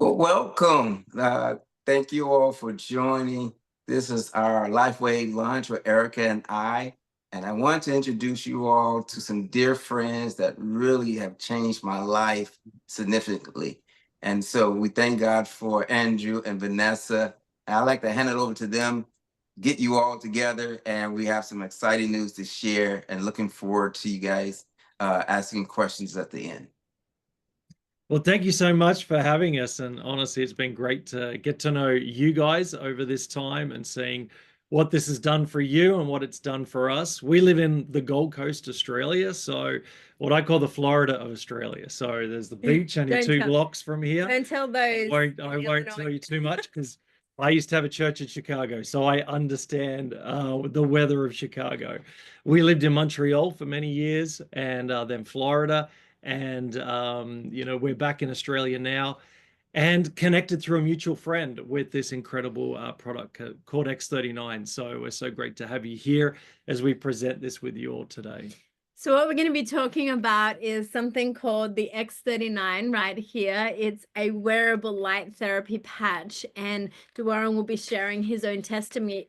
Well, welcome. Thank you all for joining. This is our Lifeway lunch with Erica and I. And I want to introduce you all to some dear friends that really have changed my life significantly. And so we thank God for Andrew and Vanessa. I'd like to hand it over to them, get you all together, and we have some exciting news to share. And looking forward to you guys asking questions at the end. Well, thank you so much for having us. And honestly, it's been great to get to know you guys over this time and seeing what this has done for you and what it's done for us. We live in the Gold Coast, Australia. So, what I call the Florida of Australia. So, there's the beach only Don't two tell- blocks from here. Don't tell those. I won't tell you too much because I used to have a church in Chicago. So, I understand the weather of Chicago. We lived in Montreal for many years and then Florida. And we're back in Australia now and connected through a mutual friend with this incredible product called X39. So we're so great to have you here as we present this with you all today. So what we're going to be talking about is something called the X39 right here. It's a wearable light therapy patch, and DuWarren will be sharing his own testimony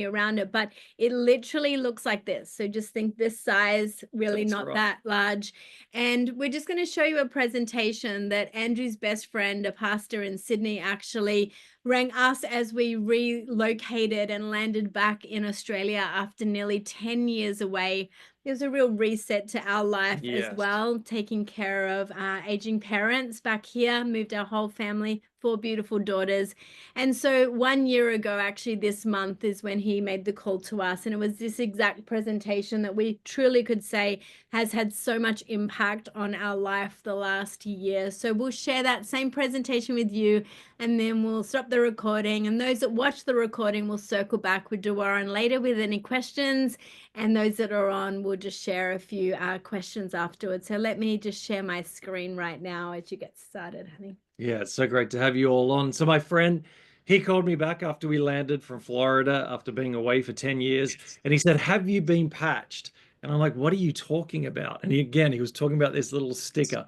around it, but it literally looks like this. So just think this size, really not that large. And we're just going to show you a presentation that Andrew's best friend, a pastor in Sydney, actually rang us as we relocated and landed back in Australia after nearly 10 years away. It was a real reset to our life as well, taking care of aging parents back here, moved our whole family, 4 beautiful daughters. And so 1 year ago, actually this month, is when he made the call to us. And it was this exact presentation that we truly could say has had so much impact on our life the last year. So we'll share that same presentation with you, and then we'll stop the recording. And those that watch the recording will circle back with DuWarren later with any questions. And those that are on will just share a few questions afterwards. So let me just share my screen right now as you get started, honey. Yeah, it's so great to have you all on. So my friend, he called me back after we landed from Florida after being away for 10 years. And he said, have you been patched? And I'm like, what are you talking about? And he was talking about this little sticker.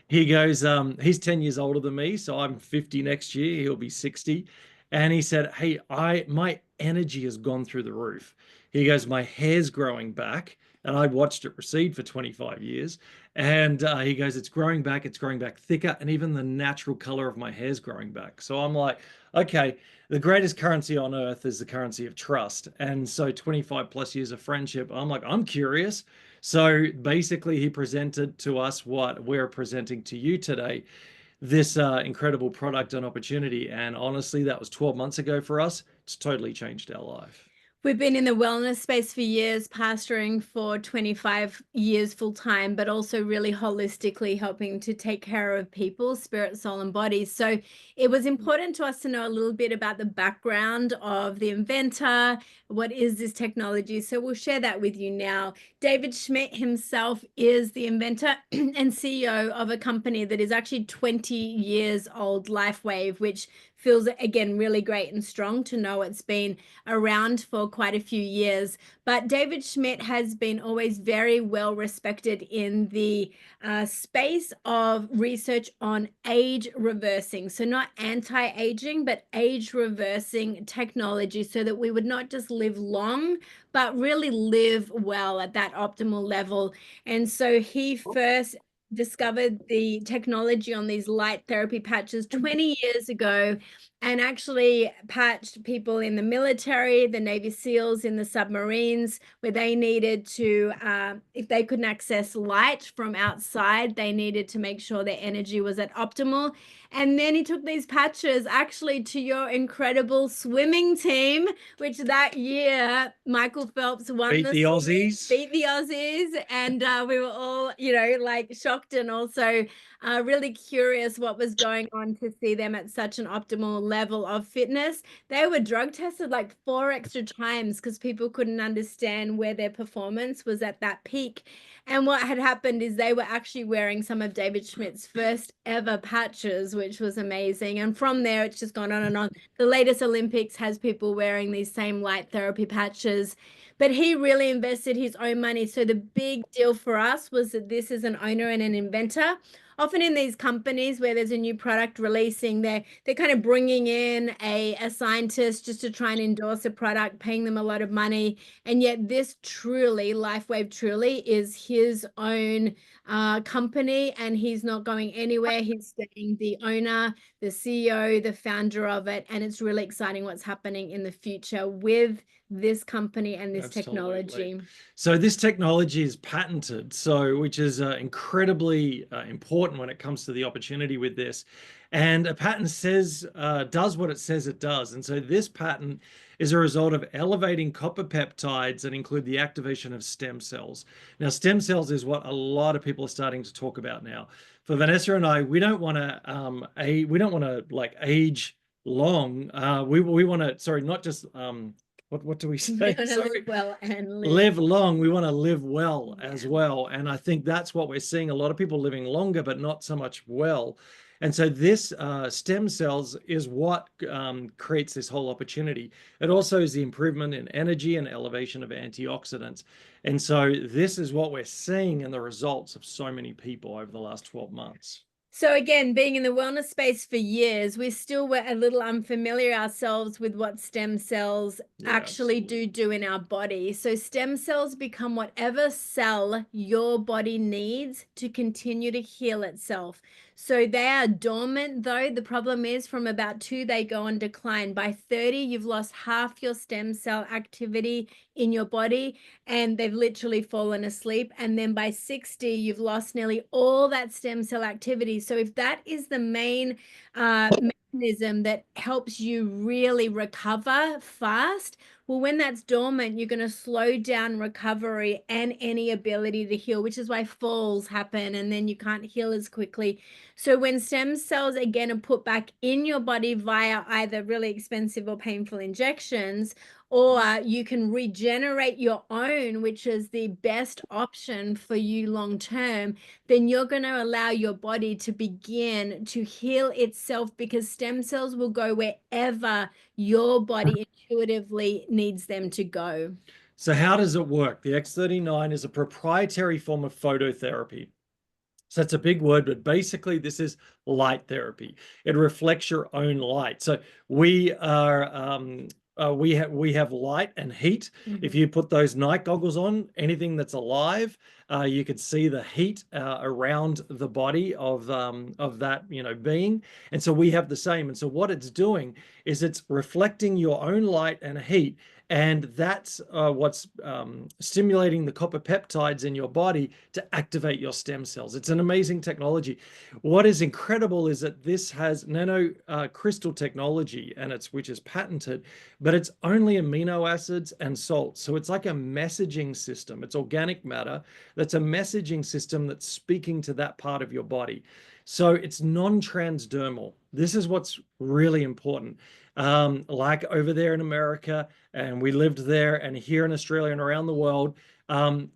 He goes, he's 10 years older than me. So I'm 50 next year. He'll be 60. And he said, hey, my energy has gone through the roof. He goes, my hair's growing back. And I watched it recede for 25 years. And he goes, it's growing back thicker. And even the natural color of my hair is growing back. So I'm like, okay, the greatest currency on earth is the currency of trust. And so 25 plus years of friendship, I'm like, I'm curious. So basically he presented to us what we're presenting to you today, this incredible product and opportunity. And honestly, that was 12 months ago for us. It's totally changed our life. We've been in the wellness space for years, pastoring for 25 years full time, but also really holistically helping to take care of people, spirit, soul, and body. So it was important to us to know a little bit about the background of the inventor. What is this technology? So we'll share that with you now. David Schmidt himself is the inventor and CEO of a company that is actually 20 years old, LifeWave, which feels, again, really great and strong to know it's been around for quite a few years. But David Schmidt has been always very well respected in the space of research on age reversing. So not anti-aging, but age reversing technology, so that we would not just live long, but really live well at that optimal level. And so he first discovered the technology on these light therapy patches 20 years ago, and actually patched people in the military, the Navy SEALs, in the submarines, where they needed to, if they couldn't access light from outside, they needed to make sure their energy was at optimal. And then he took these patches actually to your incredible swimming team, which that year Michael Phelps won the Aussies. Beat the Aussies. And we were all, like shocked and also really curious what was going on to see them at such an optimal level of fitness. They were drug tested like 4 extra times because people couldn't understand where their performance was at that peak. And what had happened is they were actually wearing some of David Schmidt's first ever patches, which was amazing. And from there, it's just gone on and on. The latest Olympics has people wearing these same light therapy patches. but he really invested his own money. So the big deal for us was that this is an owner and an inventor. Often in these companies where there's a new product releasing, they're kind of bringing in a scientist just to try and endorse a product, paying them a lot of money. And yet this truly, LifeWave truly is his own company, and he's not going anywhere. He's staying the owner, the CEO, the founder of it. And it's really exciting what's happening in the future with this company and this technology. So this technology is patented, so which is incredibly important when it comes to the opportunity with this. And a patent says does what it says it does. And so this patent is a result of elevating copper peptides that include the activation of stem cells. Now, stem cells is what a lot of people are starting to talk about now. For Vanessa and I, we don't want to like age long. We want to, sorry, not just what do we say? Live well and live long. We want to live well as well. And I think that's what we're seeing. A lot of people living longer, but not so much well. And so this stem cells is what creates this whole opportunity. It also is the improvement in energy and elevation of antioxidants. And so this is what we're seeing in the results of so many people over the last 12 months. So again, being in the wellness space for years, we still were a little unfamiliar ourselves with what stem cells actually do in our body. So stem cells become whatever cell your body needs to continue to heal itself. So they are dormant, though. The problem is from about 2, they go on decline. By 30, you've lost half your stem cell activity in your body, and they've literally fallen asleep. And then by 60, you've lost nearly all that stem cell activity. So if that is the main mechanism that helps you really recover fast, well, when that's dormant, you're going to slow down recovery and any ability to heal, which is why falls happen and then you can't heal as quickly. So when stem cells, again, are put back in your body via either really expensive or painful injections, or you can regenerate your own, which is the best option for you long term, then you're going to allow your body to begin to heal itself, because stem cells will go wherever your body intuitively needs them to go. So how does it work? The X39 is a proprietary form of phototherapy. So it's a big word, but basically this is light therapy. It reflects your own light. So we are we have light and heat. If you put those night goggles on, anything that's alive, you could see the heat around the body of that being. And so we have the same. And so what it's doing is it's reflecting your own light and heat. And that's what's stimulating the copper peptides in your body to activate your stem cells. It's an amazing technology. What is incredible is that this has nano crystal technology, and which is patented, but it's only amino acids and salts. So it's like a messaging system. It's organic matter. That's a messaging system that's speaking to that part of your body. So it's non-transdermal. This is what's really important. Like over there in America, and we lived there, and here in Australia and around the world,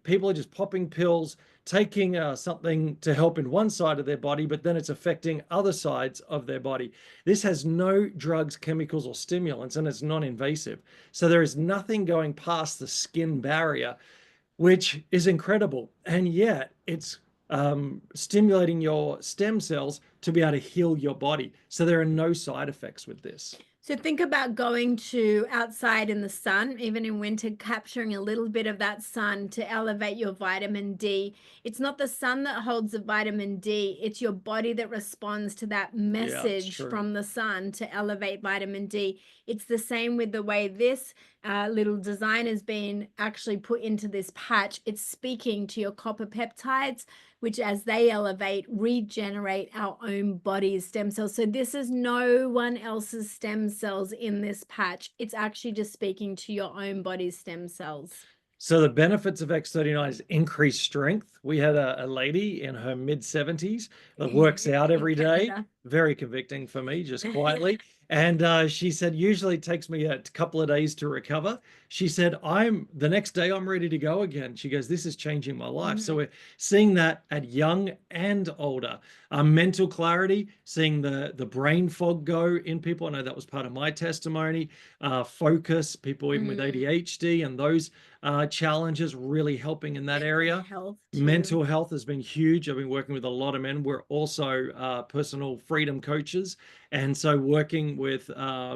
people are just popping pills, taking something to help in one side of their body, but then it's affecting other sides of their body. This has no drugs, chemicals, or stimulants, and it's non-invasive. So there is nothing going past the skin barrier, which is incredible. And yet it's stimulating your stem cells to be able to heal your body. So there are no side effects with this. So think about going to outside in the sun, even in winter, capturing a little bit of that sun to elevate your vitamin D. It's not the sun that holds the vitamin D. It's your body that responds to that message from the sun to elevate vitamin D. It's the same with the way this little design has been actually put into this patch. It's speaking to your copper peptides, which as they elevate, regenerate our own body's stem cells. So this is no one else's stem cells in this patch. It's actually just speaking to your own body's stem cells. So the benefits of X39 is increased strength. We had a lady in her mid-70s that works out every day. Very convicting for me, just quietly. And she said, usually it takes me a couple of days to recover. she said, the next day I'm ready to go again. She goes, this is changing my life. So Mhm. we're seeing that at young and older. Mental clarity, seeing the brain fog go in people. I know that was part of my testimony. Focus, people even with ADHD and those challenges really helping in that area. Health too. Mental health has been huge. I've been working with a lot of men. We're also personal freedom coaches. And so working with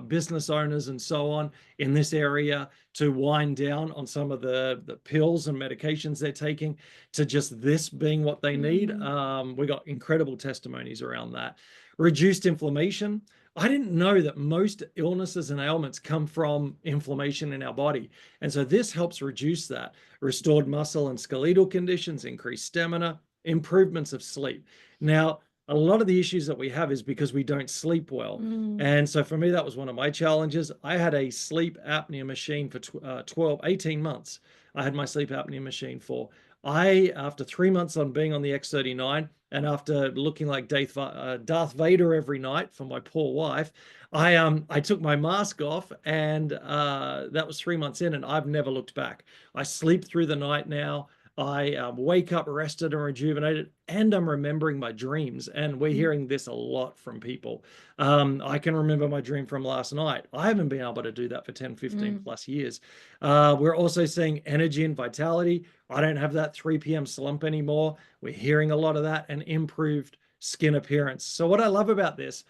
business owners and so on in this area to wind down on some of the pills and medications they're taking to just this being what they need. We got incredible testimonies around that. Reduced inflammation. I didn't know that most illnesses and ailments come from inflammation in our body. And so this helps reduce that. Restored muscle and skeletal conditions, increased stamina, improvements of sleep. Now, a lot of the issues that we have is because we don't sleep well. And so for me, that was one of my challenges. I had a sleep apnea machine for 18 months. I had my sleep apnea machine for. After 3 months on being on the X39 and after looking like Darth Vader every night for my poor wife, I took my mask off, and that was 3 months in, and I've never looked back. I sleep through the night now. I wake up rested and rejuvenated, and I'm remembering my dreams. And we're hearing this a lot from people. I can remember my dream from last night. I haven't been able to do that for 10, 15 plus years. We're also seeing energy and vitality. I don't have that 3 p.m. slump anymore. We're hearing a lot of that, and improved skin appearance. So what I love about this,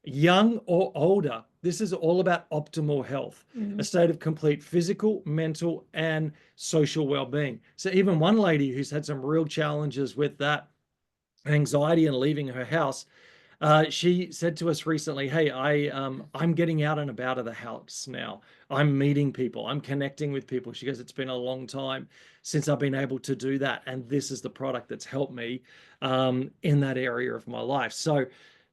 young or older, this is all about optimal health, a state of complete physical, mental, and social well-being. So even one lady who's had some real challenges with that anxiety and leaving her house, she said to us recently, hey, I'm getting out and about of the house now. I'm meeting people. I'm connecting with people. She goes, it's been a long time since I've been able to do that. And this is the product that's helped me in that area of my life. So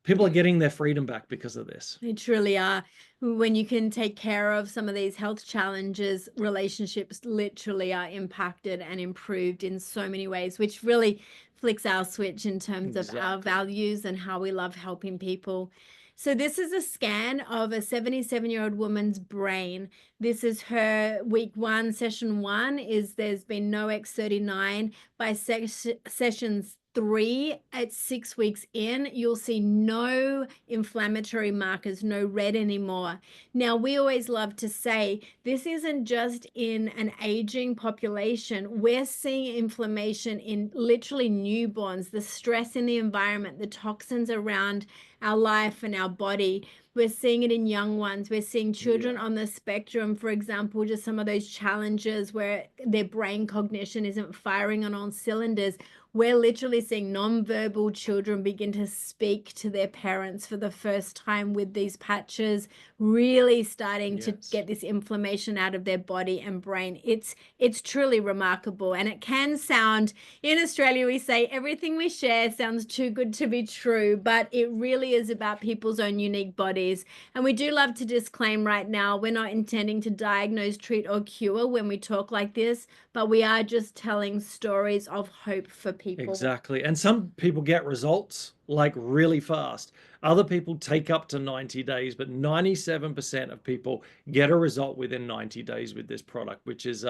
people are getting their freedom back because of this. They truly are. When you can take care of some of these health challenges, relationships literally are impacted and improved in so many ways, which really flicks our switch in terms of our values and how we love helping people. So this is a scan of a 77-year-old woman's brain. This is her week 1, session 1 is there's been no X39. By sessions 3 at 6 weeks in, you'll see no inflammatory markers, no red anymore. Now, we always love to say this isn't just in an aging population. We're seeing inflammation in literally newborns, the stress in the environment, the toxins around our life and our body. We're seeing it in young ones. We're seeing children on the spectrum, for example, just some of those challenges where their brain cognition isn't firing on all cylinders. We're literally seeing nonverbal children begin to speak to their parents for the first time with these patches, really starting to get this inflammation out of their body and brain. It's truly remarkable. And it can sound, in Australia, we say everything we share sounds too good to be true, but it really is about people's own unique bodies. And we do love to disclaim right now, we're not intending to diagnose, treat, or cure when we talk like this, but we are just telling stories of hope for people. Exactly. And some people get results like really fast. Other people take up to 90 days, but 97% of people get a result within 90 days with this product, which is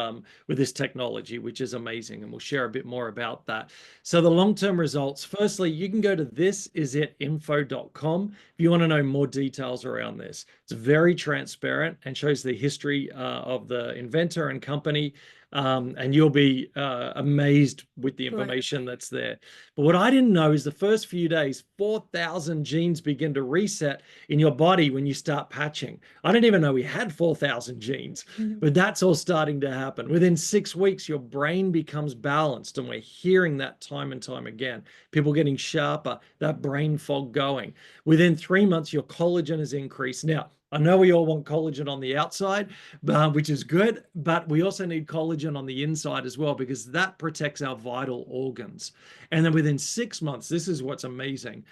with this technology, which is amazing. And we'll share a bit more about that. So the long-term results, firstly, you can go to thisitinfo.com if you want to know more details around this. It's very transparent and shows the history of the inventor and company. And you'll be amazed with the information that's there. But what I didn't know is the first few days, 4,000 genes begin to reset in your body when you start patching. I didn't even know we had 4,000 genes, but that's all starting to happen. Within 6 weeks, your brain becomes balanced, and we're hearing that time and time again. People getting sharper, that brain fog going. Within 3 months, your collagen has increased. Now, I know we all want collagen on the outside, which is good, but we also need collagen on the inside as well, because that protects our vital organs. And then within 6 months, this is what's amazing,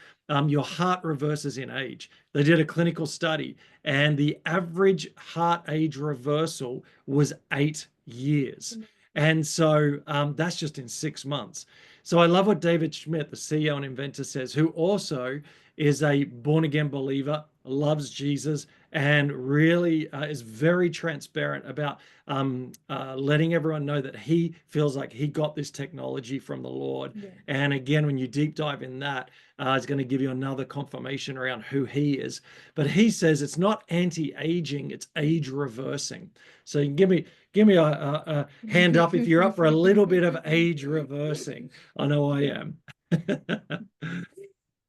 your heart reverses in age. They did a clinical study, and the average heart age reversal was 8 years. And so that's just in 6 months. So I love what David Schmidt, the CEO and inventor, says, who also is a born-again believer loves Jesus, and really is very transparent about letting everyone know that he feels like he got this technology from the Lord. Yeah. And again, when you deep dive in that, it's going to give you another confirmation around who he is. But he says it's not anti-aging, it's age reversing. So you can give me a hand up if you're up for a little bit of age reversing. I know I am.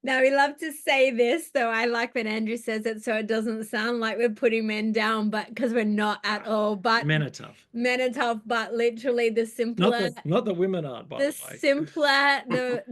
Now, we love to say this, though I like when Andrew says it so it doesn't sound like we're putting men down, but because we're not at all. But Men are tough. men are tough, but literally the simpler, Not that women aren't, by the way. simpler the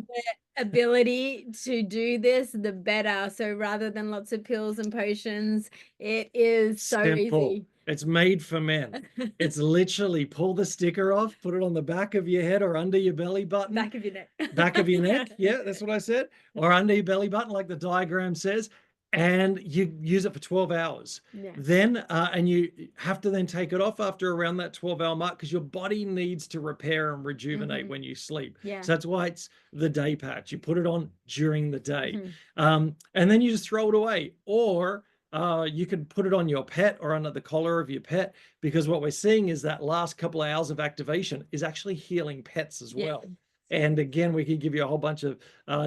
ability to do this, the better. So rather than lots of pills and potions, it is so Simple. easy. It's made for men. It's literally pull the sticker off, put it on the back of your head or under your belly button. Back of your neck. Back of your neck. Yeah, that's what I said. Or under your belly button, like the diagram says. And you use it for 12 hours. Yeah. Then, and you have to then take it off after around that 12-hour mark because your body needs to repair and rejuvenate when you sleep. Yeah. So that's why it's the day patch. You put it on during the day. And then you just throw it away. Or you can put it on your pet or under the collar of your pet, because what we're seeing is that last couple of hours of activation is actually healing pets as well. And again, we could give you a whole bunch of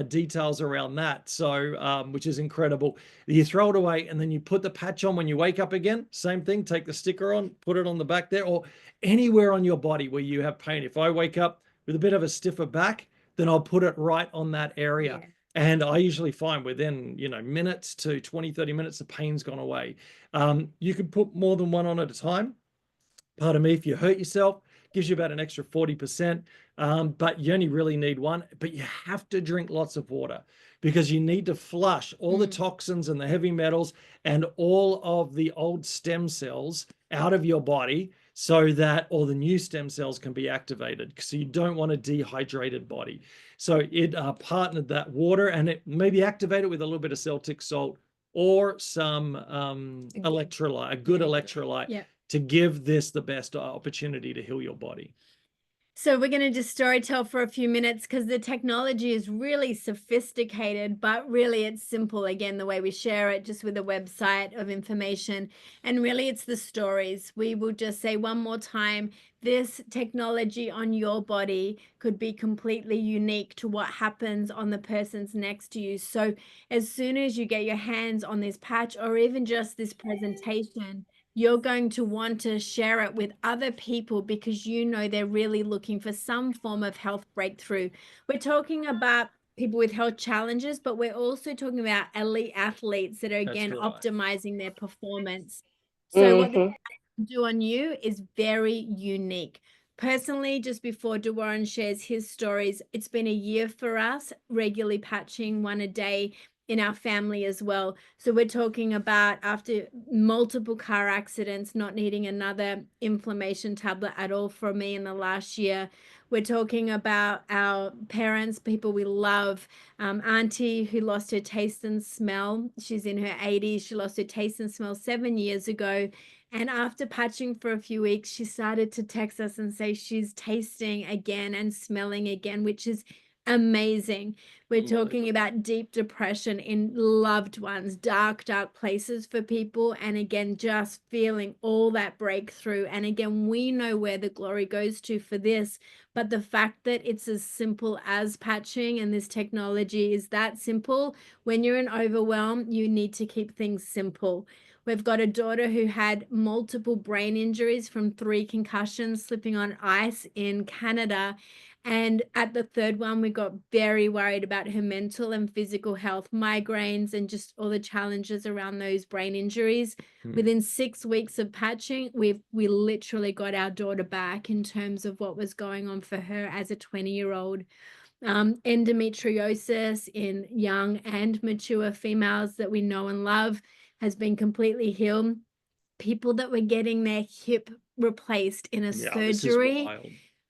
details around that. So, which is incredible. You throw it away and then you put the patch on when you wake up again. Same thing, take the sticker on, put it on the back there, or anywhere on your body where you have pain. If I wake up with a bit of a stiffer back, then I'll put it right on that area. Yeah. And I usually find within, minutes to 20, 30 minutes, the pain's gone away. You can put more than one on at a time. Pardon me, if you hurt yourself, gives you about an extra 40%, but you only really need one. But you have to drink lots of water because you need to flush all the toxins and the heavy metals and all of the old stem cells out of your body so that all the new stem cells can be activated. So you don't want a dehydrated body. So it partnered that water, and it maybe activate it with a little bit of Celtic salt or some electrolyte, a good electrolyte, to give this the best opportunity to heal your body. So we're going to just storytell for a few minutes because the technology is really sophisticated, but really it's simple. Again, the way we share it, just with a website of information. And really it's the stories. We will just say one more time, this technology on your body could be completely unique to what happens on the person's next to you. So as soon as you get your hands on this patch or even just this presentation, you're going to want to share it with other people because you know they're really looking for some form of health breakthrough. We're talking about people with health challenges, but we're also talking about elite athletes that are, again, optimizing their performance. So what they do on you is very unique. Personally, just before DuWarren shares his stories, it's been a year for us, regularly patching one a day in our family as well. So we're talking about after multiple car accidents, not needing another inflammation tablet at all for me in the last year. We're talking about our parents, people we love, auntie who lost her taste and smell. She's in her 80s. She lost her taste and smell 7 years ago. And after patching for a few weeks, she started to text us and say she's tasting again and smelling again, which is amazing. We're talking about deep depression in loved ones, dark places for people. And again, just feeling all that breakthrough. And again, we know where the glory goes to for this, but the fact that it's as simple as patching and this technology is that simple. When you're in overwhelm, you need to keep things simple. We've got a daughter who had multiple brain injuries from 3 concussions slipping on ice in Canada. And at the third one, we got very worried about her mental and physical health, migraines, and just all the challenges around those brain injuries. Within 6 weeks of patching, we literally got our daughter back in terms of what was going on for her as a 20-year-old. Endometriosis in young and mature females that we know and love has been completely healed. People that were getting their hip replaced in a surgery.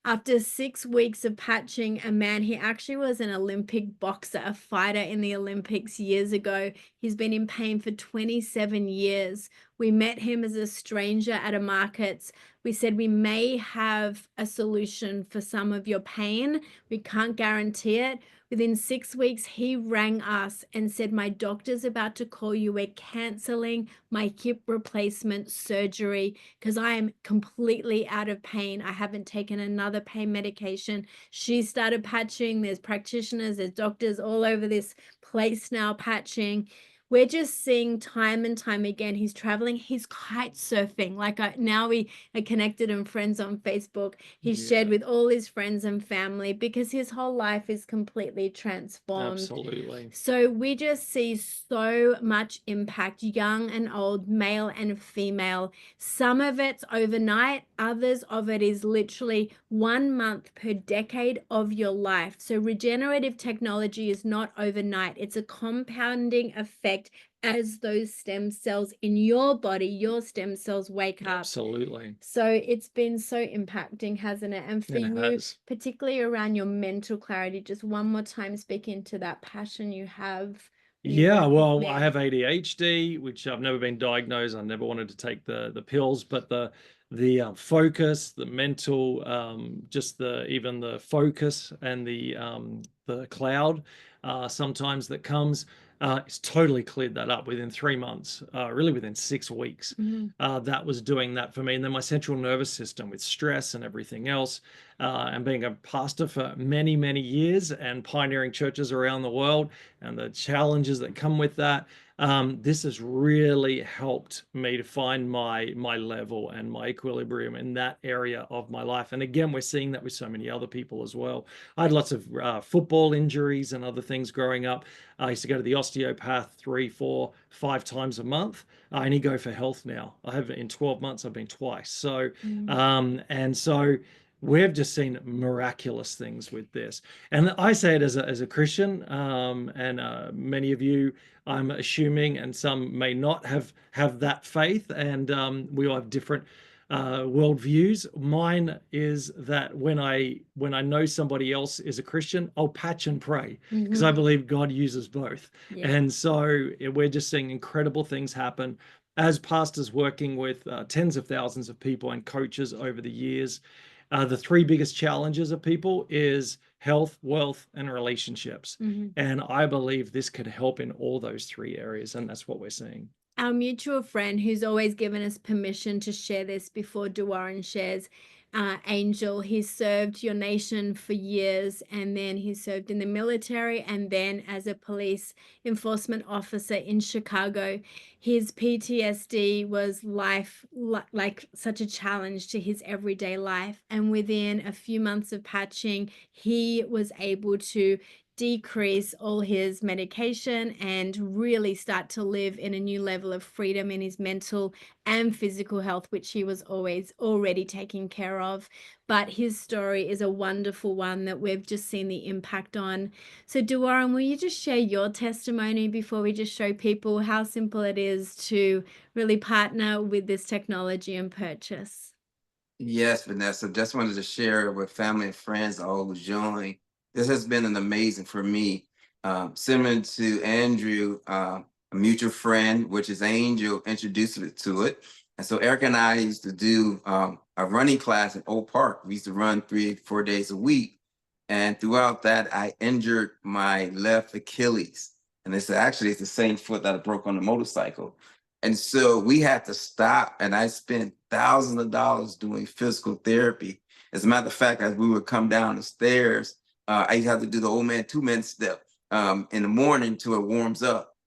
After 6 weeks of patching, a man, he actually was an Olympic boxer, a fighter in the Olympics years ago. He's been in pain for 27 years, We met him as a stranger at a market. We said, we may have a solution for some of your pain. We can't guarantee it. Within 6 weeks, he rang us and said, my doctor's about to call you. We're canceling my hip replacement surgery because I am completely out of pain. I haven't taken another pain medication. She started patching. There's practitioners, there's doctors all over this place now patching. We're just seeing time and time again, he's traveling, he's kite surfing. Now we are connected and friends on Facebook. He's shared with all his friends and family because his whole life is completely transformed. Absolutely. So we just see so much impact, young and old, male and female. Some of it's overnight, others of it is literally 1 month per decade of your life. So regenerative technology is not overnight. It's a compounding effect as those stem cells in your body, your stem cells wake up. Absolutely. So it's been so impacting, hasn't it? And for you, particularly around your mental clarity, just one more time, speak into that passion you have. Yeah, well, I have ADHD, which I've never been diagnosed. I never wanted to take the pills, but the focus, the mental, even the focus and the cloud sometimes that comes, it's totally cleared that up within 3 months, really within 6 weeks. That was doing that for me. And then my central nervous system with stress and everything else, and being a pastor for many, many years and pioneering churches around the world and the challenges that come with that. This has really helped me to find my level and my equilibrium in that area of my life. And again, we're seeing that with so many other people as well. I had lots of football injuries and other things growing up. I used to go to the osteopath 3, 4, 5 times a month. I only go for health now. I have, in 12 months, I've been twice. So, and so we've just seen miraculous things with this. And I say it as a Christian, and many of you, I'm assuming, and some may not have that faith, and we all have different worldviews. Mine is that when I know somebody else is a Christian, I'll patch and pray because I believe God uses both. And so we're just seeing incredible things happen as pastors working with tens of thousands of people and coaches over the years. The 3 biggest challenges of people is health, wealth, and relationships. And I believe this could help in all those 3 areas. And that's what we're seeing. Our mutual friend who's always given us permission to share this before DuWarren shares, Angel, he served your nation for years, and then he served in the military and then as a police enforcement officer in Chicago. His PTSD was like such a challenge to his everyday life. And within a few months of patching, he was able to decrease all his medication and really start to live in a new level of freedom in his mental and physical health, which he was always already taking care of. But his story is a wonderful one that we've just seen the impact on. So DuWarren, will you just share your testimony before we just show people how simple it is to really partner with this technology and purchase? Yes, Vanessa, just wanted to share with family and friends all who joined. This has been an amazing for me. Similar to Andrew, a mutual friend, which is Angel, introduced me to it. And so Erica and I used to do a running class in Oak Park. We used to run 3 or 4 days a week. And throughout that, I injured my left Achilles. And it's the same foot that I broke on the motorcycle. And so we had to stop, and I spent thousands of dollars doing physical therapy. As a matter of fact, as we would come down the stairs, I used to have to do the old man 2-minute step in the morning till it warms up.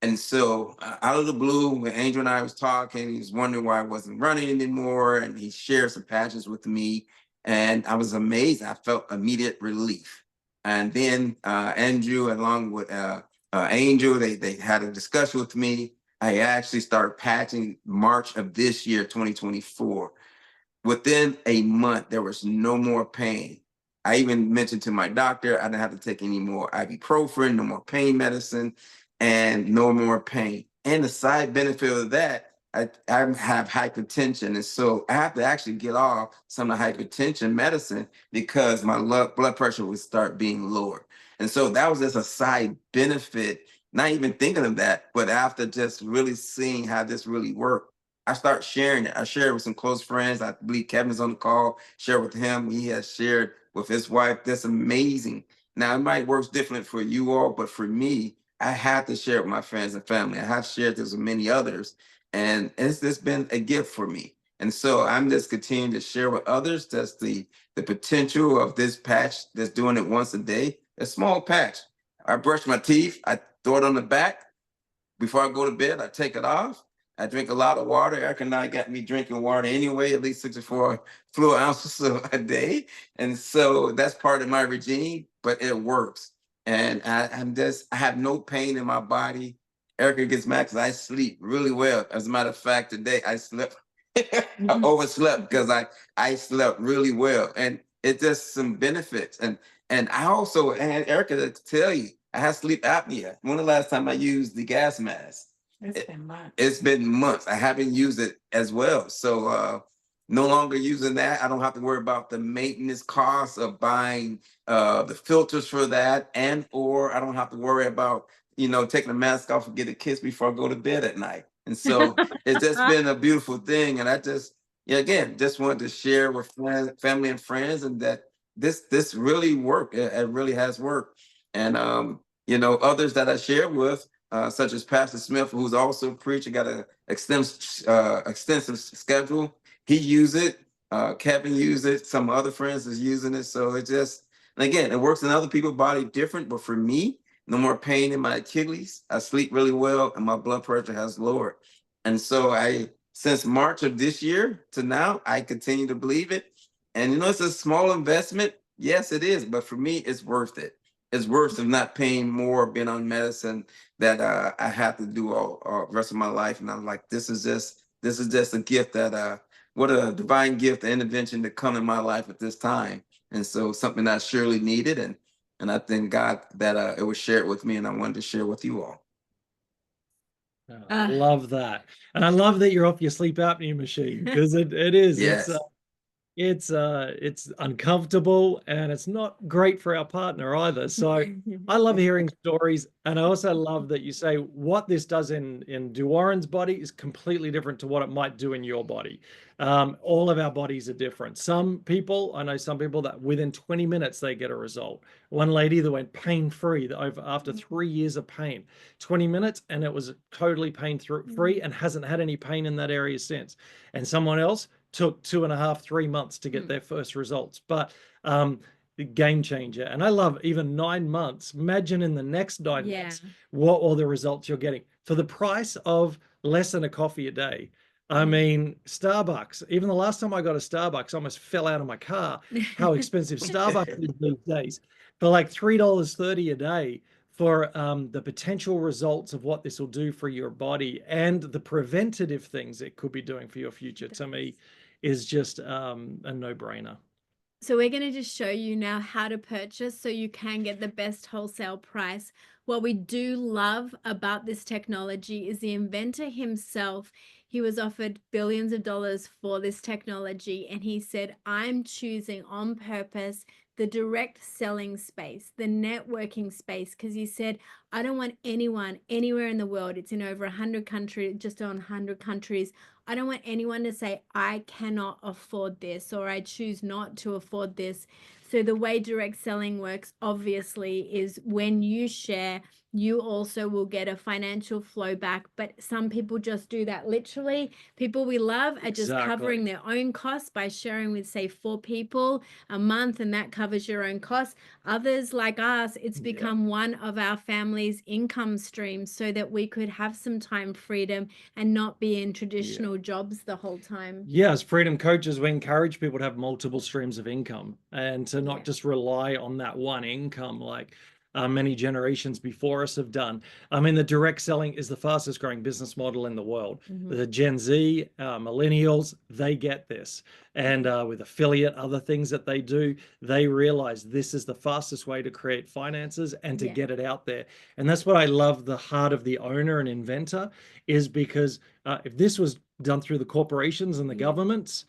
And so out of the blue, when Angel and I was talking, he was wondering why I wasn't running anymore. And he shared some passions with me. And I was amazed. I felt immediate relief. And then Andrew, along with Angel, they had a discussion with me. I actually started patching March of this year, 2024. Within a month, there was no more pain. I even mentioned to my doctor, I didn't have to take any more ibuprofen, no more pain medicine, and no more pain. And the side benefit of that, I have hypertension. And so I have to actually get off some of the hypertension medicine because my blood pressure would start being lower. And so that was just a side benefit, not even thinking of that, but after just really seeing how this really worked. I start sharing it. I share it with some close friends. I believe Kevin's on the call. Share with him. He has shared with his wife. That's amazing. Now it might work different for you all, but for me, I have to share it with my friends and family. I have shared this with many others, and it's just been a gift for me. And so I'm just continuing to share with others. That's the potential of this patch. That's doing it once a day. A small patch. I brush my teeth. I throw it on the back. Before I go to bed, I take it off. I drink a lot of water. Erica and I got me drinking water anyway, at least 64 fluid ounces a day. And so that's part of my regime, but it works. And I have no pain in my body. Erica gets mad because I sleep really well. As a matter of fact, today I slept, I overslept because I slept really well. And it's just some benefits. And I also had Erica to tell you, I have sleep apnea. When the last time I used the gas mask? It's been months. I haven't used it as well. So no longer using that. I don't have to worry about the maintenance costs of buying the filters for that, and or I don't have to worry about, taking the mask off and get a kiss before I go to bed at night. And so it's just been a beautiful thing. And I just, again, just wanted to share with friends, family and friends, and that this really worked. It really has worked. And others that I share with, such as Pastor Smith, who's also a preacher, got an extensive schedule. He used it. Kevin used it. Some other friends is using it. So it just, and again, it works in other people's body different. But for me, no more pain in my Achilles. I sleep really well, and my blood pressure has lowered. And so since March of this year to now, I continue to believe it. And it's a small investment. Yes, it is. But for me, it's worth it. It's worse than not paying more, being on medicine that I have to do all rest of my life. And I'm like, this is just a gift that what a divine gift, an intervention to come in my life at this time. And so something that I surely needed, and I thank God that it was shared with me, and I wanted to share with you all. I love that, and I love that you're off your sleep apnea machine, because it is. Yes. It's uncomfortable, and it's not great for our partner either. So I love hearing stories, and I also love that you say what this does in DuWarren's body is completely different to what it might do in your body. All of our bodies are different. I know some people that within 20 minutes they get a result. One lady that went pain-free after 3 years of pain, 20 minutes, and it was totally pain-free and hasn't had any pain in that area since. And someone else took 2.5, 3 months to get their first results. But the game changer. And I love even 9 months. Imagine in the next 9 months what all the results you're getting for the price of less than a coffee a day. I mean, Starbucks, even the last time I got a Starbucks, I almost fell out of my car, how expensive Starbucks is these days. For like $3.30 a day, for the potential results of what this will do for your body and the preventative things it could be doing for your future, to me, is just a no-brainer. So we're going to just show you now how to purchase so you can get the best wholesale price. What we do love about this technology is the inventor himself. He was offered billions of dollars for this technology, and he said, I'm choosing on purpose the direct selling space, the networking space, because he said, I don't want anyone anywhere in the world, it's in over 100 countries, just on 100 countries, I don't want anyone to say, I cannot afford this, or I choose not to afford this. So the way direct selling works, obviously, is when you share, you also will get a financial flow back. But some people just do that literally. People we love are just covering their own costs by sharing with, say, 4 people a month, and that covers your own costs. Others like us, it's become one of our family's income streams so that we could have some time freedom and not be in traditional jobs the whole time. As freedom coaches, we encourage people to have multiple streams of income and to not just rely on that one income like many generations before us have done. I mean, the direct selling is the fastest growing business model in the world. The Gen Z, millennials, they get this. And with affiliate, other things that they do, they realize this is the fastest way to create finances and to get it out there. And that's what I love, the heart of the owner and inventor, is because if this was done through the corporations and the governments,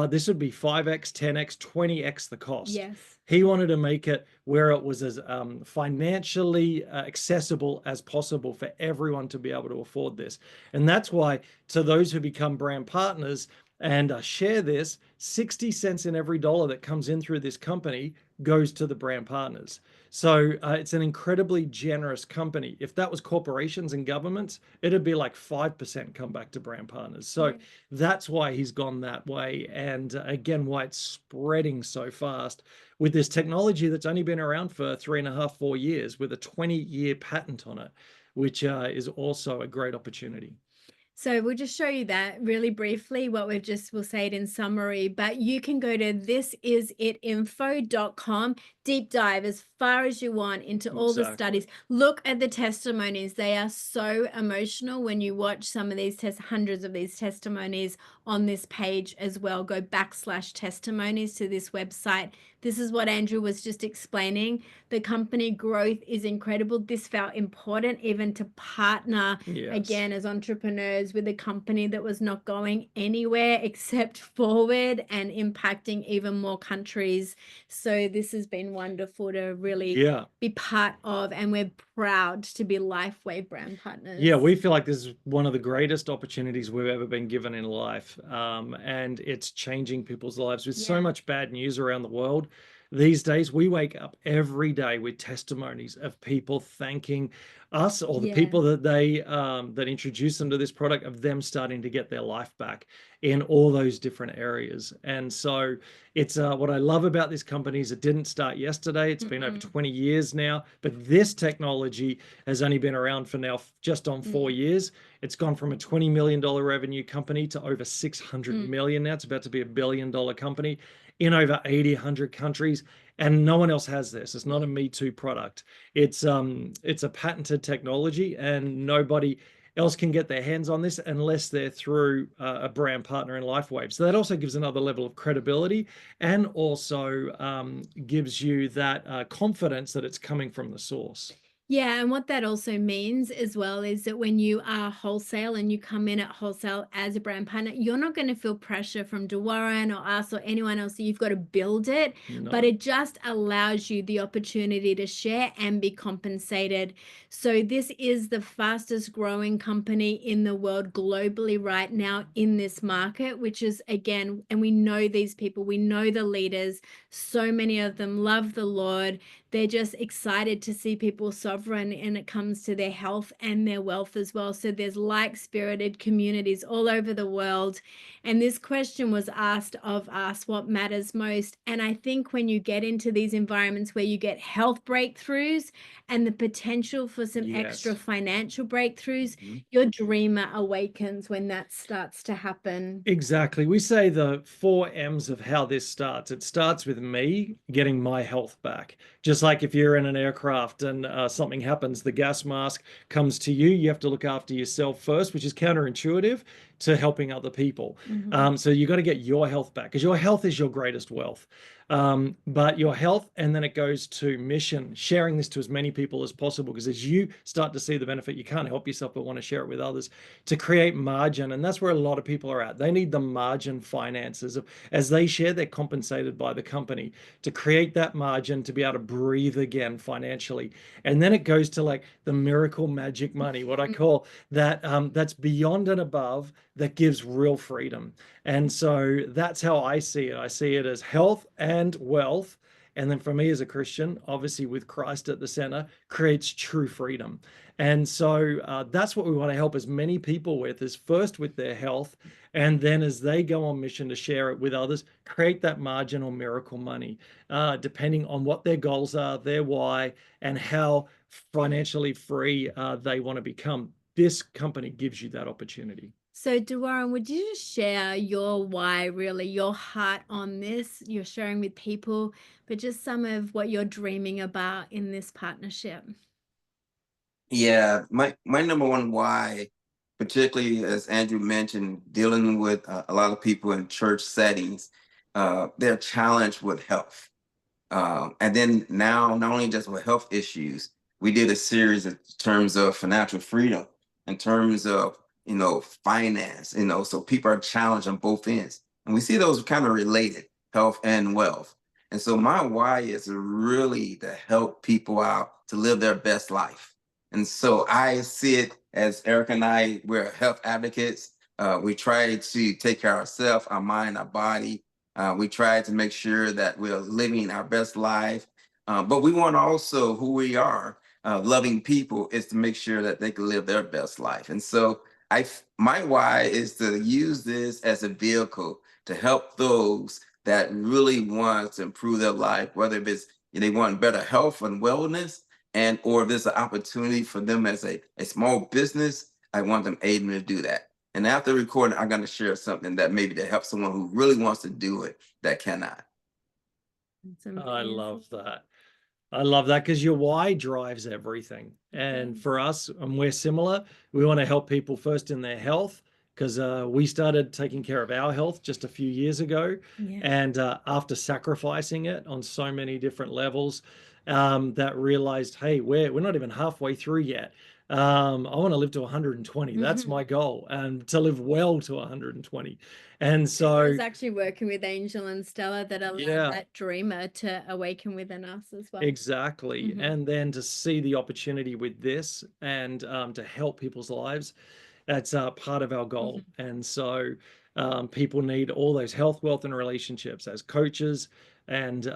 this would be 5x, 10x, 20x the cost. Yes. He wanted to make it where it was as financially accessible as possible for everyone to be able to afford this. And that's why, to those who become brand partners and share this, 60 cents in every dollar that comes in through this company goes to the brand partners. So it's an incredibly generous company. If that was corporations and governments, it'd be like 5% come back to brand partners. So that's why he's gone that way. And again, why it's spreading so fast with this technology that's only been around for 3.5, 4 years with a 20-year patent on it, which is also a great opportunity. So we'll just show you that really briefly, what we'll say it in summary, but you can go to thisisinfo.com, deep dive as far as you want into all the studies. Look at the testimonies. They are so emotional when you watch some of these hundreds of these testimonies on this page as well. Go /testimonies to this website. This is what Andrew was just explaining. The company growth is incredible. This felt important even to partner again as entrepreneurs with a company that was not going anywhere except forward and impacting even more countries. So this has been wonderful to really be part of, and we're proud to be LifeWave brand partners. Yeah, we feel like this is one of the greatest opportunities we've ever been given in life. And it's changing people's lives with so much bad news around the world. These days, we wake up every day with testimonies of people thanking us or the people that they that introduced them to this product, of them starting to get their life back in all those different areas. And so it's what I love about this company is it didn't start yesterday. It's been over 20 years now, but this technology has only been around for now just on 4 years. It's gone from a $20 million revenue company to over 600 million now. It's about to be a $1 billion company in over 80, 100 countries, and no one else has this. It's not a Me Too product. It's a patented technology, and nobody else can get their hands on this unless they're through a brand partner in LifeWave. So that also gives another level of credibility, and also gives you that confidence that it's coming from the source. Yeah, and what that also means as well is that when you are wholesale and you come in at wholesale as a brand partner, you're not going to feel pressure from DuWarren or us or anyone else. You've got to build it, but it just allows you the opportunity to share and be compensated. So this is the fastest growing company in the world globally right now in this market, which is, again, and we know these people, we know the leaders, so many of them love the Lord. They're just excited to see people sovereign when it comes to their health and their wealth as well. So there's like-spirited communities all over the world. And this question was asked of us, what matters most? And I think when you get into these environments where you get health breakthroughs and the potential for some extra financial breakthroughs, your dreamer awakens when that starts to happen. Exactly. We say the 4 M's of how this starts. It starts with me getting my health back. Just like if you're in an aircraft and something happens, the gas mask comes to you, you have to look after yourself first, which is counterintuitive to helping other people. So you got to get your health back, because your health is your greatest wealth. But your health, and then it goes to mission, sharing this to as many people as possible, because as you start to see the benefit, you can't help yourself but want to share it with others, to create margin. And that's where a lot of people are at. They need the margin finances. As they share, they're compensated by the company to create that margin to be able to breathe again financially. And then it goes to like the miracle magic money, what I call that, that's beyond and above, that gives real freedom. And so that's how I see it. I see it as health and wealth. And then for me as a Christian, obviously with Christ at the center, creates true freedom. And so that's what we want to help as many people with, is first with their health, and then as they go on mission to share it with others, create that margin or miracle money, depending on what their goals are, their why, and how financially free they want to become. This company gives you that opportunity. So DuWarren, would you just share your why, really, your heart on this? You're sharing with people, but just some of what you're dreaming about in this partnership. Yeah, my number one why, particularly as Andrew mentioned, dealing with a lot of people in church settings, they're challenged with health. And then now, not only just with health issues, we did a series in terms of financial freedom, in terms of, finance, so people are challenged on both ends. And we see those kind of related, health and wealth. And so my why is really to help people out to live their best life. And so I see it as Erica and I, we're health advocates. We try to take care of ourselves, our mind, our body. We try to make sure that we're living our best life. But we want also who we are, loving people, is to make sure that they can live their best life. And so my why is to use this as a vehicle to help those that really want to improve their life, whether it's they want better health and wellness, and or if there's an opportunity for them as a small business, I want them able to do that. And after the recording, I'm going to share something that maybe to help someone who really wants to do it that cannot. I love that. I love that because your why drives everything. And for us, and we're similar, we want to help people first in their health, because we started taking care of our health just a few years ago. And after sacrificing it on so many different levels, that realized, hey, we're not even halfway through yet. I want to live to 120. That's my goal, and to live well to 120. And so I was actually working with Angel and Stella that allowed that dreamer to awaken within us as well. Exactly. And then to see the opportunity with this and to help people's lives, that's part of our goal. And so people need all those health, wealth, and relationships as coaches and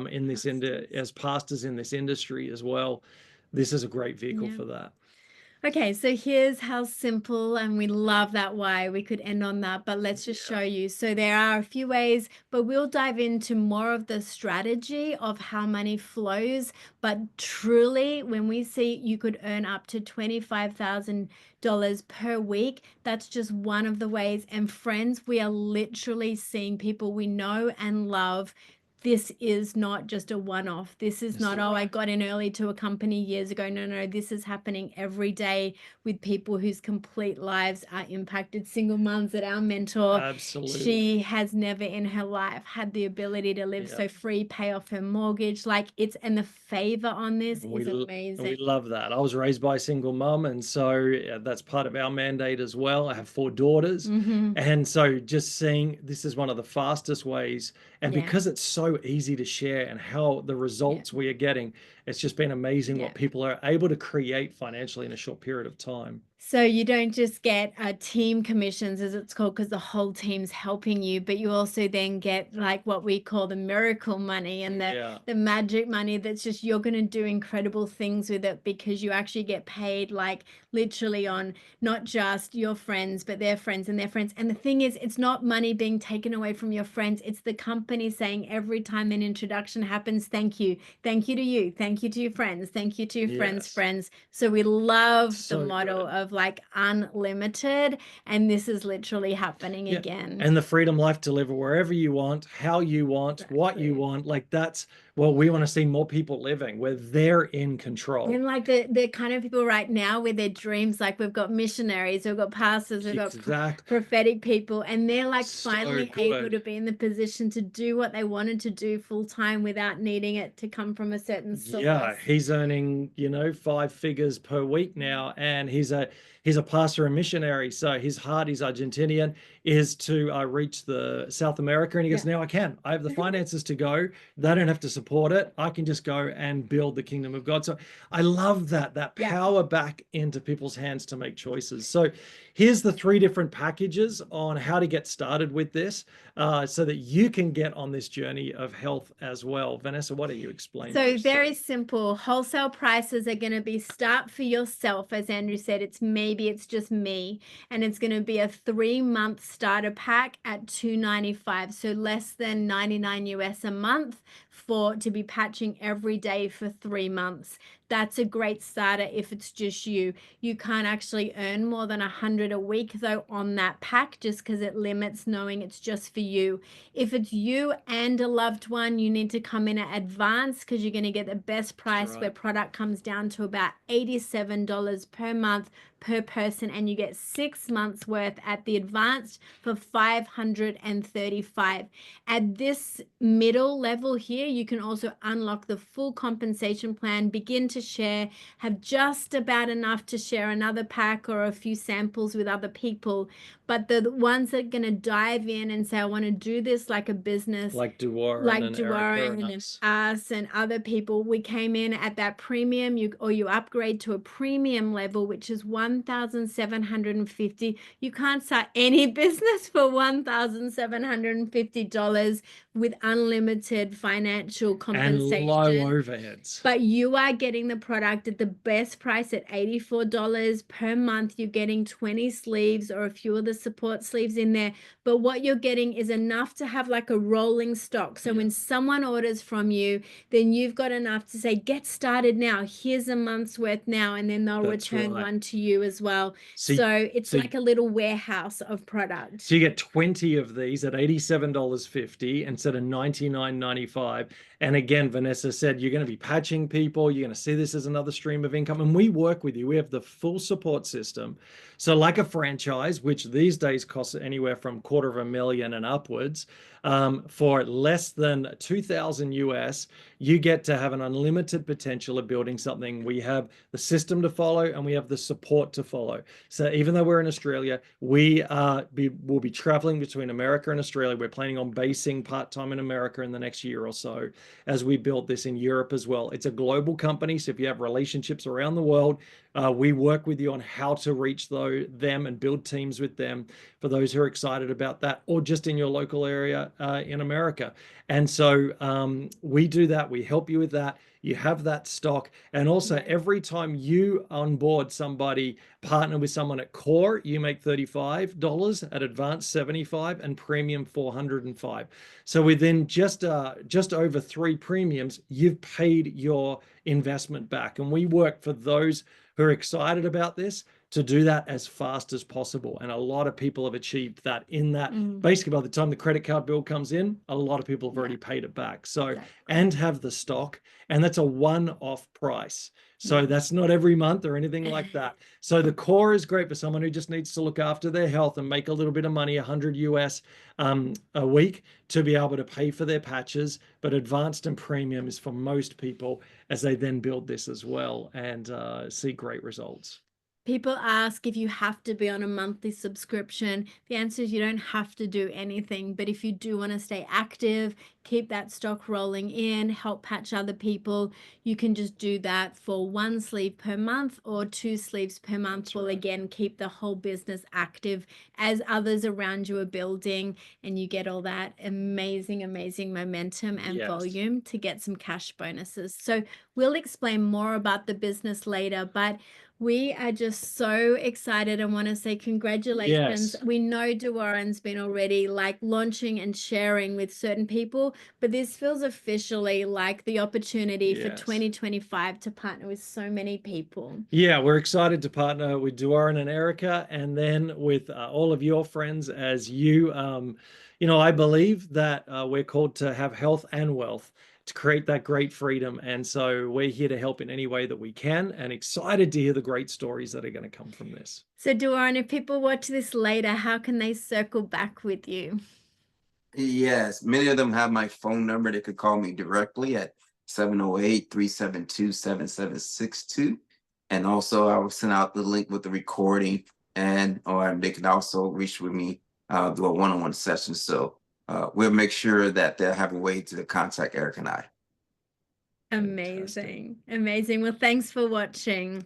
in this as pastors in this industry as well. This is a great vehicle for that. Okay, so here's how simple, and we love that why. We could end on that, but let's just show you. So there are a few ways, but we'll dive into more of the strategy of how money flows. But truly, when we see you could earn up to $25,000 per week, that's just one of the ways. And friends, we are literally seeing people we know and love. This is not just a one-off. This is not, oh, I got in early to a company years ago. No, this is happening every day with people whose complete lives are impacted. Single moms that our mentor, absolutely, she has never in her life had the ability to live so free, pay off her mortgage. Like and the favor on this is amazing. We love that. I was raised by a single mom, and so that's part of our mandate as well. I have 4 daughters. And so just seeing this is one of the fastest ways, and because it's so easy to share and how the results we are getting, it's just been amazing what people are able to create financially in a short period of time. So you don't just get team commissions, as it's called, because the whole team's helping you, but you also then get like what we call the miracle money and the magic money that's just you're going to do incredible things with it, because you actually get paid like literally on not just your friends, but their friends and their friends. And the thing is, it's not money being taken away from your friends. It's the company saying every time an introduction happens, thank you to you, thank you to your friends, thank you to your friends. So we love the model of like unlimited, and this is literally happening again. And the freedom life to live wherever you want, how you want, what you want. Like that's what we want to see more people living, where they're in control. And like the kind of people right now with their dreams, like we've got missionaries, we've got pastors, we've got prophetic people, and they're like finally able to be in the position to do what they wanted to do full time without needing it to come from a certain source. Yeah, he's earning 5 figures per week now, and he's a pastor and missionary. So his heart, he's Argentinian, is to reach the South America, and he goes, now I have the finances to go. They don't have to support it. I can just go and build the kingdom of God. So I love that power back into people's hands to make choices. So here's the 3 different packages on how to get started with this, so that you can get on this journey of health as well. Vanessa, why don't you explain? So very simple. Wholesale prices are going to be start for yourself. As Andrew said, it's just me, and it's going to be a 3-month starter pack at $295. So less than 99 US a month to be patching every day for 3 months. That's a great starter if it's just you. You can't actually earn more than 100 a week though on that pack, just because it limits knowing it's just for you. If it's you and a loved one, you need to come in at advance, because you're going to get the best price, where product comes down to about $87 per month per person, and you get 6 months worth at the advanced for $535. At this middle level here, year, you can also unlock the full compensation plan, begin to share, have just about enough to share another pack or a few samples with other people. But the ones that are going to dive in and say, I want to do this like a business, like DuWarren and Erica and us and other people, we came in at that premium, you upgrade to a premium level, which is $1,750. You can't start any business for $1,750 with unlimited financial compensation and low overheads. But you are getting the product at the best price at $84 per month. You're getting 20 sleeves or a few of the support sleeves in there. But what you're getting is enough to have like a rolling stock. So when someone orders from you, then you've got enough to say, get started now. Here's a month's worth now. And then they'll return one to you as well. So it's like a little warehouse of product. So you get 20 of these at $87.50 instead of $99.95. And again, Vanessa said, you're going to be patching people. You're going to see this as another stream of income. And we work with you. We have the full support system. So like a franchise, which these days costs anywhere from $250,000 and upwards, for less than $2,000 US, you get to have an unlimited potential of building something. We have the system to follow and we have the support to follow. So even though we're in Australia, we will be traveling between America and Australia. We're planning on basing part-time in America in the next year or so as we build this in Europe as well. It's a global company, so if you have relationships around the world, we work with you on how to reach them and build teams with them for those who are excited about that, or just in your local area in America. And so we do that. We help you with that. You have that stock. And also every time you onboard somebody, partner with someone at core, you make $35, at advanced $75, and premium $405. So within just over 3 premiums, you've paid your investment back. And we work for those who are excited about this to do that as fast as possible. And a lot of people have achieved that in that. Basically, by the time the credit card bill comes in, a lot of people have already paid it back. So, and have the stock, and that's a one-off price. So that's not every month or anything like that. So the core is great for someone who just needs to look after their health and make a little bit of money, 100 US a week, to be able to pay for their patches. But advanced and premium is for most people as they then build this as well and see great results. People ask if you have to be on a monthly subscription. The answer is you don't have to do anything. But if you do want to stay active, keep that stock rolling in, help patch other people, you can just do that for 1 sleeve per month or 2 sleeves per month. Will again keep the whole business active as others around you are building, and you get all that amazing momentum and volume to get some cash bonuses. So we'll explain more about the business later, but we are just so excited and want to say congratulations. We know DuWarren's been already like launching and sharing with certain people, but this feels officially like the opportunity for 2025 to partner with so many people. Yeah, we're excited to partner with DuWarren and Erica, and then with all of your friends as you, I believe that we're called to have health and wealth, to create that great freedom. And so we're here to help in any way that we can, and excited to hear the great stories that are going to come from this. So DuWarren, if people watch this later, how can they circle back with you? Yes, many of them have my phone number. They could call me directly at 708-372-7762. And also I will send out the link with the recording, or they can also reach with me, do a one-on-one session. So we'll make sure that they'll have a way to contact Eric and I. Amazing. Well, thanks for watching.